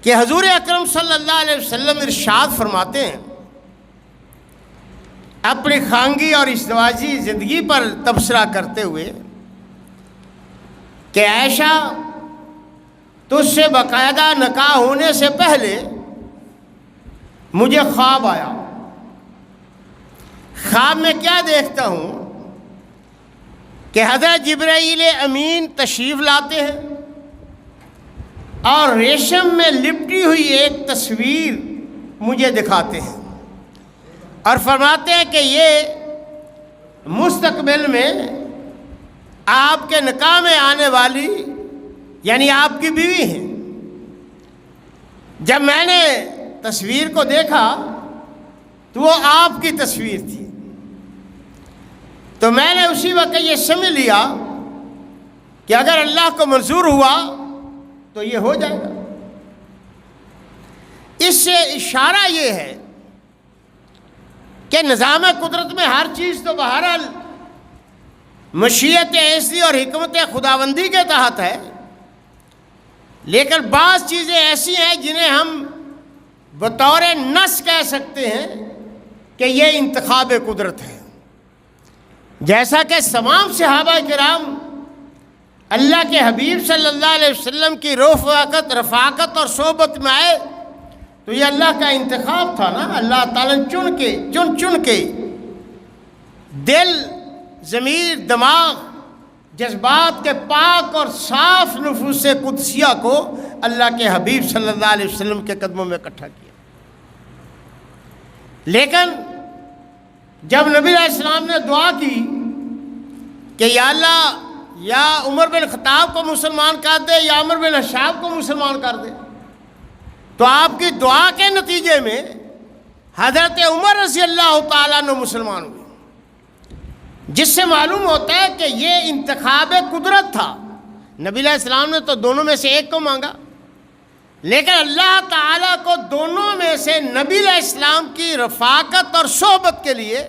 کہ حضور اکرم صلی اللہ علیہ وسلم ارشاد فرماتے ہیں اپنی خانگی اور ازدواجی زندگی پر تبصرہ کرتے ہوئے کہ عائشہ تجھ سے باقاعدہ نکاح ہونے سے پہلے مجھے خواب آیا. خواب میں کیا دیکھتا ہوں کہ حضرت جبرائیل امین تشریف لاتے ہیں اور ریشم میں لپٹی ہوئی ایک تصویر مجھے دکھاتے ہیں اور فرماتے ہیں کہ یہ مستقبل میں آپ کے نکاح میں آنے والی یعنی آپ کی بیوی ہیں. جب میں نے تصویر کو دیکھا تو وہ آپ کی تصویر تھی، تو میں نے اسی وقت یہ سمجھ لیا کہ اگر اللہ کو منظور ہوا تو یہ ہو جائے گا. اس سے اشارہ یہ ہے کہ نظام قدرت میں ہر چیز تو بہرحال مشیت ایسی اور حکمت خداوندی کے تحت ہے، لیکن بعض چیزیں ایسی ہیں جنہیں ہم بطور نص کہہ سکتے ہیں کہ یہ انتخاب قدرت ہے. جیسا کہ تمام صحابہ کرام اللہ کے حبیب صلی اللہ علیہ وسلم کی رفاقت اور صحبت میں آئے تو یہ اللہ کا انتخاب تھا نا. اللہ تعالیٰ نے چن کے دل، ضمیر، دماغ، جذبات کے پاک اور صاف نفوس قدسیہ کو اللہ کے حبیب صلی اللہ علیہ وسلم کے قدموں میں اکٹھا کیا. لیکن جب نبی علیہ السلام نے دعا کی کہ یا اللہ یا عمر بن خطاب کو مسلمان کر دے یا عمر بن حشاب کو مسلمان کر دے، تو آپ کی دعا کے نتیجے میں حضرت عمر رضی اللہ تعالیٰ عنہ مسلمان ہوئے، جس سے معلوم ہوتا ہے کہ یہ انتخاب قدرت تھا. نبی علیہ السلام نے تو دونوں میں سے ایک کو مانگا، لیکن اللہ تعالیٰ کو دونوں میں سے نبی علیہ السلام کی رفاقت اور صحبت کے لیے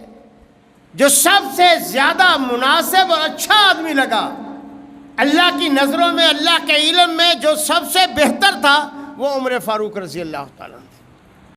جو سب سے زیادہ مناسب اور اچھا آدمی لگا، اللہ کی نظروں میں، اللہ کے علم میں جو سب سے بہتر تھا، وہ عمر فاروق رضی اللہ تعالیٰ عنہ.